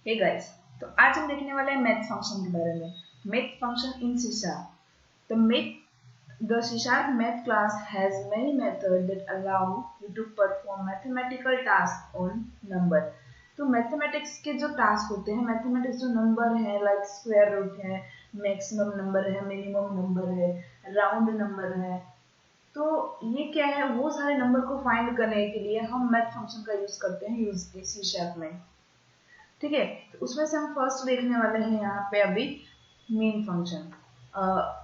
Hey guys, तो आज हम देखने वाले हैं मैथ फंक्शन के बारे में। Math function in C#. The C# math class has many methods that allow you to perform mathematical tasks on number. तो मैथमेटिक्स के जो टास्क होते हैं, मैथमेटिक्स जो नंबर है, लाइक स्क्वायर रूट है, मैक्सिमम नंबर है, मिनिमम नंबर है, राउंड नंबर है, तो ये क्या है, वो सारे नंबर को फाइंड करने के लिए हम मैथ फंक्शन का यूज करते हैं C# में। ठीक है, तो उसमें से हम फर्स्ट देखने वाले हैं यहाँ पे अभी मेन फंक्शन,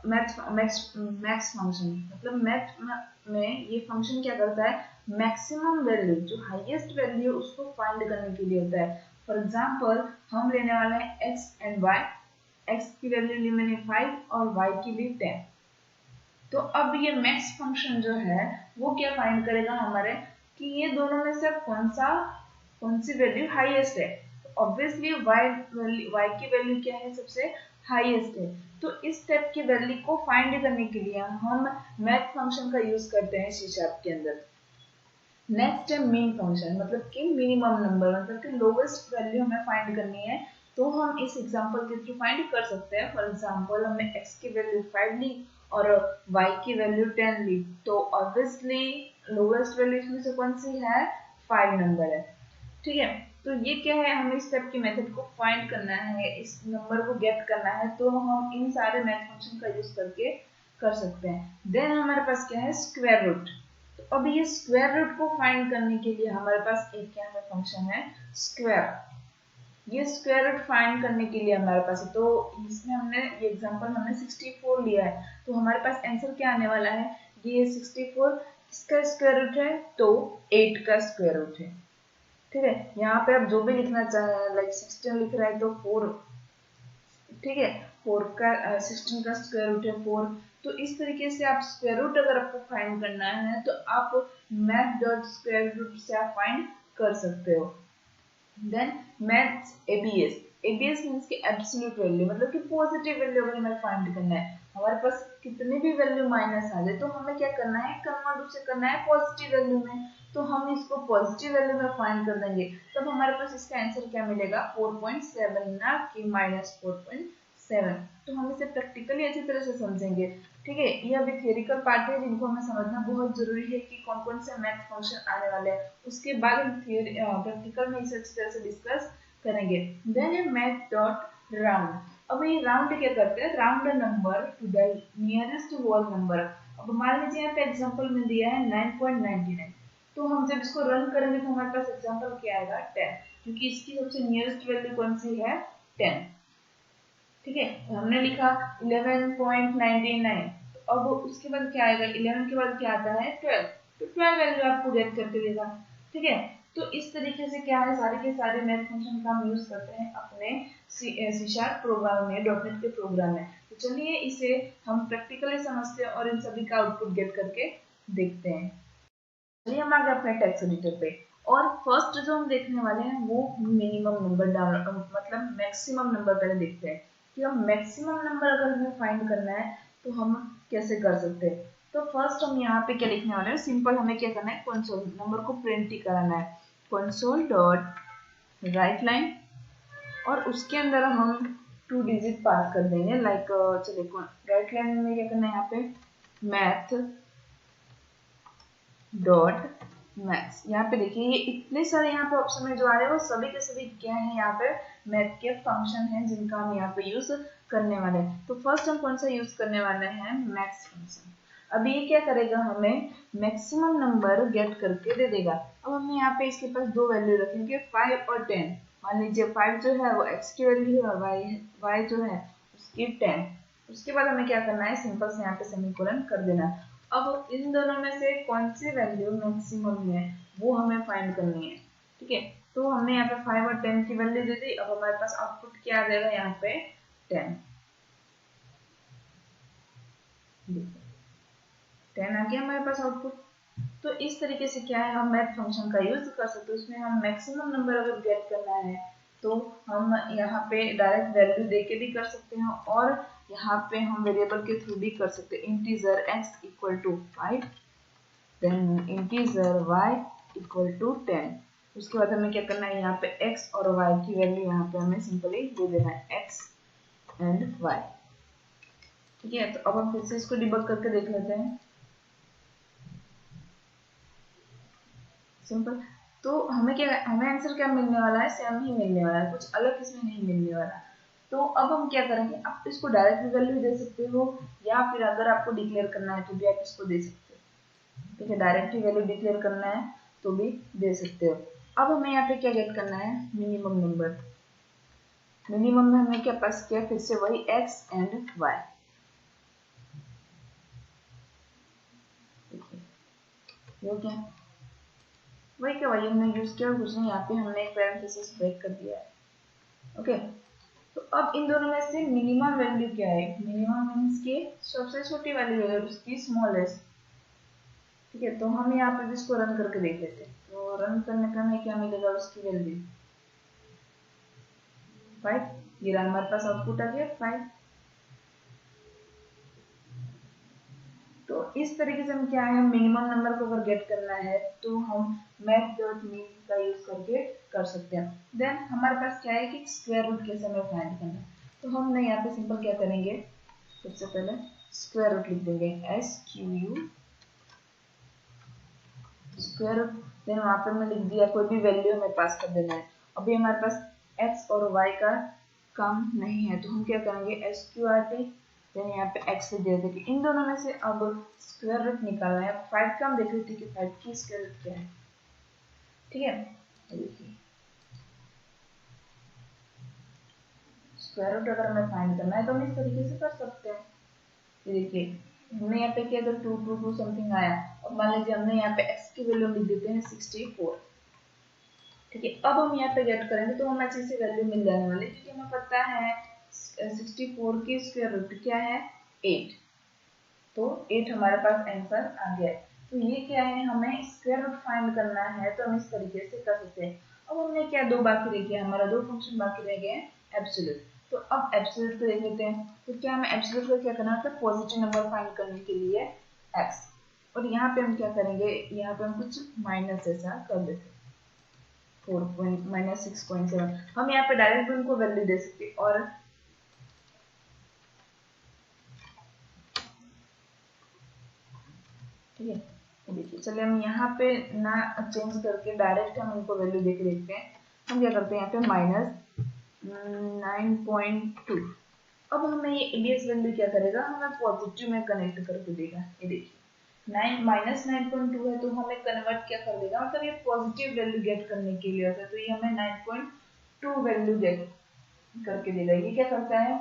मैक्स फंक्शन। मतलब मैथ में ये फंक्शन क्या करता है, मैक्सिमम वैल्यू, जो हाईएस्ट वैल्यू है उसको फाइंड करने के लिए होता है। फॉर एग्जांपल हम लेने वाले हैं x एंड y, x की वैल्यू ली मैंने 5 और y की ली 10। तो अब ये मैक्स फंक्शन जो है वो क्या फाइंड करेगा हमारे, कि ये दोनों में से कौन सी वैल्यू हाईएस्ट है। ऑब्वियसली y की वैल्यू क्या है, सबसे हाईएस्ट है। तो इस स्टेप की वैल्यू को फाइंड करने के लिए हम मैथ फंक्शन का यूज करते हैं C# के अंदर। नेक्स्ट है मीन फंक्शन, मतलब कि मिनिमम नंबर, मतलब कि लोवेस्ट वैल्यू हमें फाइंड करनी है, तो हम इस एग्जांपल के थ्रू फाइंड कर सकते हैं। फॉर एग्जांपल हमने x की वैल्यू 5 ली और y की वैल्यू 10 ली, तो ऑब्वियसली लोवेस्ट वैल्यू इसमें से कौन सी है, 5 नंबर है। ठीक है, तो ये क्या है, हमें इस स्टेप की मेथड को फाइंड करना है, इस नंबर को गेट करना है, तो हम इन सारे मैथ फंक्शन का यूज करके कर सकते हैं। देन हमारे पास क्या है, स्क्वायर रूट। तो अब ये स्क्वायर रूट को फाइंड करने के लिए हमारे पास एक क्या है फंक्शन है, स्क्वायर। ये स्क्वायर रूट फाइंड करने के लिए हमारे पास है, तो इसमें हमने ये एग्जांपल हमने 64 लिया है, तो हमारे पास आंसर क्या आने वाला है, ये 64 किसका स्क्वायर रूट है, तो 8 का स्क्वायर रूट है। ठीक है, यहाँ पे आप जो भी लिखना चाहे, लाइक 16 लिख रहा है तो 4, ठीक है, 4 का 16 का स्क्वायर रूट है 4। तो इस तरीके से आप स्क्वायर रूट अगर आपको फाइंड करना है तो आप math.square से आप फाइंड कर सकते हो। Then maths ABS, ABS means कि एब्सोल्यूट वैल्यू, मतलब कि पॉजिटिव वैल्यू अगर हमें फाइंड करना है, हमारे पास कितने भी वैल्यू माइनस आ जाए तो हमें क्या करना है, कन्वर्ट उसे करना है पॉजिटिव वैल्यू में। तो हम इसको पॉजिटिव वैल्यू में फाइंड कर देंगे, तब हमारे पास इसका आंसर क्या मिलेगा, 4.7, ना कि -4.7। तो हम इसे प्रैक्टिकली अच्छी तरह से समझेंगे। ठीक है, ये अभी थियोरिकल पार्ट है जिनको हमें समझना बहुत जरूरी है कि कौन कौन से मैथ फंक्शन आने वाले हैं, उसके बाद हम प्रैक्टिकल में इसे अच्छी तरह से डिस्कस करेंगे। देन है मैथ डॉट राउंड। अब ये राउंड क्या करते हैं, round number to the nearest whole number. अब मान लीजिए यहाँ पे एग्जांपल में दिया है 9.99, तो हम जब इसको रन करेंगे तो हमारे पास एग्जांपल क्या आएगा, 10, क्योंकि इसकी सबसे नियरेस्ट वैल्यू कौन सी है, 10। ठीक है, हमने लिखा 11.99, तो अब उसके बाद क्या आएगा, 11 के बाद क्या आता है, 12, तो 12 वैल्यू आपको गेट करके देगा। ठीक है, तो इस तरीके से क्या है, सारे के सारे मैथ फंक्शन का हम यूज करते हैं अपने C# प्रोग्राम में, .NET के प्रोग्राम में। तो चलिए इसे हम प्रैक्टिकली समझते हैं और इन सभी का आउटपुट गेट करके देखते हैं। चलिए हम आ गए अपने टेक्स्ट एडिटर पे, और फर्स्ट जो हम देखने वाले हैं वो मिनिमम नंबर मतलब मैक्सिमम नंबर पहले देखते हैं कि हम मैक्सिमम नंबर अगर हमें फाइंड करना है तो हम कैसे कर सकते हैं। तो फर्स्ट हम यहाँ पे क्या लिखने वाले हैं, सिंपल हमें क्या करना है, कंसोल नंबर को प्रिंट ही कराना है, कंसोल डॉट राइट लाइन, और उसके अंदर हम 2 डिजिट पास कर देंगे। लाइक चलिए राइट लाइन में क्या करना है, यहाँ पे मैथ डॉट मैथ्स। यहाँ पे देखिए ये इतने सारे यहाँ पे ऑप्शन में जो आ रहे हैं वो सभी के सभी क्या है, यहाँ पे मैथ के फंक्शन हैं जिनका हम यहाँ पे यूज करने वाले हैं। तो फर्स्ट हम कौन सा यूज करने वाले हैं, मैक्स फंक्शन। अब ये क्या करेगा, हमें मैक्सिमम नंबर गेट करके दे देगा। अब हम यहाँ पे इसके पास दो वैल्यू रखेंगे, 5 और 10। मान लीजिए 5 जो है वो x की वैल्यू है और y जो है उसकी 10। उसके बाद हमें क्या करना है, सिंपल से यहाँ पे सेमीकोलन कर देना। अब इन दोनों में से कौन सी वैल्यू मैक्सिमम है वो हमें फाइंड करनी है। ठीक है, तो हमने यहाँ पे 5 और 10 की वैल्यू दे दी। अब हमारे पास आउटपुट क्या आ जाएगा, यहाँ पे 10 आ गया हमारे पास आउटपुट। तो इस तरीके से क्या है, हम मैथ फंक्शन का यूज कर सकते हैं। उसमें हम मैक्सिमम नंबर अगर गेट करना है तो हम यहाँ पे डायरेक्ट वैल्यू दे के भी कर सकते हैं, और यहाँ पे हम वेरिएबल के थ्रू भी कर सकते हैं। Integer x equal to 5, then integer y equal to 10। उसके बाद हमें क्या करना है, यहाँ पे x और y की वैल्यू यहाँ पे हमें सिंपली दे देना है, x एंड y। ठीक है, तो अब हम फिर से इसको डिबग करके देख लेते हैं। सिंपल। तो हमें आंसर क्या मिलने वाला है, सेम ही मिलने वाला है, कुछ अलग इसमें नहीं मिलने वाला। तो अब हम क्या करेंगे, आप इसको डायरेक्ट वैल्यू दे सकते हो, या फिर अगर आपको डिक्लेयर करना है तो भी आप इसको दे सकते हो। ठीक है, डायरेक्ट वैल्यू डिक्लेयर करना है तो भी दे सकते हो। अब हमें यहाँ पे क्या गेट करना है, मिनिमम नंबर। मिनिमम में हमने क्या पास किया, फिर से वही x एंड y। ये क्या वही क्या वही हमने यूज किया, कुछ नहीं, यहाँ पे हमने एक पैरेंथेसिस ब्रेक कर दिया है। ओके, तो अब इन दोनों में से मिनिमम वैल्यू क्या है, मिनिमम मीन्स के सबसे छोटी वाली है उसकी स्मॉलेस्ट। ठीक है, तो हम यहाँ पे इसको रन करके देख लेते हैं। तो रन करने पे हमें क्या मिलेगा, उसकी वैल्यू 5। ये हमारे पास आउटपुट आ गया 5। तो इस तरीके से हम क्या है, मिनिमम नंबर को अगर गेट करना है तो हम math.min का यूज करके कर सकते हैं। देन हमारे पास क्या है कि स्क्वायर रूट कैसे हमें फाइंड करना है। तो हम यहाँ पे सिंपल क्या करेंगे, सबसे पहले स्क्वायर रूट लिख देंगे, SQU स्क्वायर रूट। देन वहां पर मैं लिख दिया कोई भी वैल्यू हमें पास कर देना है। अभी हमारे पास x और y का काम नहीं है, तो हम क्या करेंगे, SQRT, देन यहाँ पे x से दे देंगे। इन दोनों में से अब स्क्वायर रूट निकालना है। 5 का हम देख लेते हैं कि 5 की स्क्वायर रूट क्या है। ठीक है, देखिए स्क्वायर रूट अगर हमें फाइंड करना है तो हम इस तरीके से कर सकते हैं। ये देखिए हमने यहाँ पे किया तो 2 समथिंग आया। अब मान लीजिए हमने यहाँ पे x की वैल्यू लिख देते हैं 64। ठीक है, अब हम यहाँ पे गेट करेंगे तो हमें अच्छी सी वैल्यू मिल जाने वाली है, क्योंकि हमें पता है 64 की स्क्वायर रूट क्या है, 8। तो 8 हमारे पास आंसर आ गया है। तो ये क्या है, हमें स्क्वायर रूट फाइंड करना है, तो हम इस तरीके से कर सकते हैं। अब हमने क्या दो बाकी रह गया, हमारा दो फंक्शन बाकी रह गए हैं, एब्सोल्यूट। तो अब एब्सोल्यूट को देख लेते हैं। तो क्या हमें एब्सोल्यूट को क्या करना है, पॉजिटिव नंबर फाइंड करने के लिए x। और यहाँ पे हम क्या करेंगे, यहाँ पे हम कुछ माइनस ऐसा कर देते हैं, 4.-6.7। हम यहाँ पे डायरेक्ट भी उनको वैल्यू दे सकते हैं। और ठीक है, देखिए चलिए हम यहाँ पे ना चेंज करके डायरेक्ट हम उनको वैल्यू दे के देखते हैं। हम क्या करते हैं, यहाँ पे -9.2। अब हमें ये एबीएस वैल्यू क्या करेगा, हमें पॉजिटिव में कनेक्ट करके देगा। ये देखिए 9 है, तो हमें कन्वर्ट क्या कर देगा, मतलब ये पॉजिटिव वैल्यू गेट करने के लिए होता है, तो ये हमें 9.2 वैल्यू गेट करके देगा। ये क्या करता है,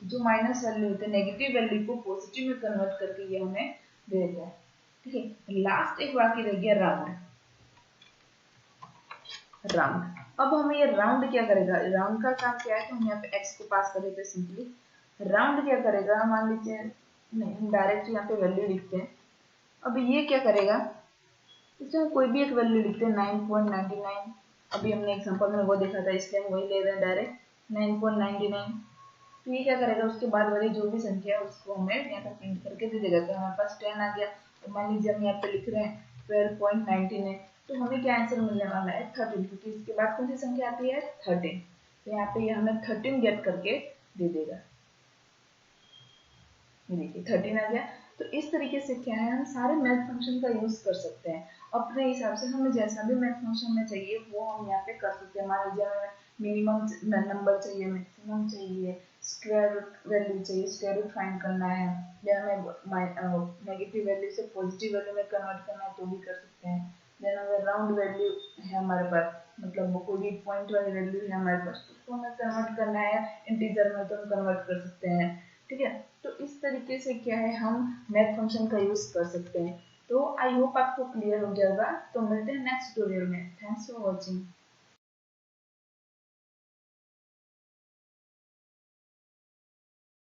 जो माइनस वैल्यू होते हैं, नेगेटिव वैल्यू को पॉजिटिव में कन्वर्ट करके ये हमें दे देता है। ठीक है, लास्ट एक बाकी रह गया राउंड। अब हमें ये राउंड क्या करेगा, राउंड का काम क्या है, तो हम यहाँ पे x को पास कर देते हैं सिंपली। राउंड क्या करेगा, मान लीजिए नहीं, हम डायरेक्ट यहाँ पे वैल्यू लिखते हैं। अब ये क्या करेगा, इसमें कोई भी एक वैल्यू लिखते हैं, 9.99। अभी हमने एग्जांपल में वो देखा था, इसलिए हम वही ले रहे हैं डायरेक्ट 9.99। तो ये क्या करेगा, उसके बाद वाली जो भी संख्या है उसको हमें यहाँ पे प्रिंट करके दे देगा। तो हमारे पास 10 आ गया। तो मान लीजिए हम यहाँ पे लिख रहे हैं 12.99, तो हमें क्या आंसर मिलने वाला है, 13, क्योंकि इसके बाद कौन सी संख्या आती है, 13। तो यहाँ पे ये हमें 13 गेट करके दे देगा। ये देखिए 13 आ गया। तो इस तरीके से क्या है, हम सारे मैथ फंक्शन का यूज कर सकते हैं अपने हिसाब से। हमें जैसा भी मैथ फंक्शन में चाहिए वो हम यहाँ पे कर सकते हैं। मान लीजिए हमें मिनिमम नंबर चाहिए, मैक्सिमम चाहिए, स्क्वायर रूट वैल्यू चाहिए, स्क्वायर रूट फाइंड करना है, या हमें नेगेटिव वैल्यू से पॉजिटिव वैल्यू में कन्वर्ट करना है तो भी कर सकते हैं। देन अगर राउंड वैल्यू है हमारे पास, मतलब वो कोई भी पॉइंट वाली वैल्यू है हमारे पास, उसको हमें कन्वर्ट करना है इंटीजर में, तो हम कन्वर्ट कर सकते हैं। ठीक है, तो इस तरीके से क्या है, हम मैथ फंक्शन का यूज कर सकते हैं। तो आई होप आपको क्लियर हो जाएगा। तो मिलते हैं नेक्स्ट ट्यूटोरियल में। Thanks for watching.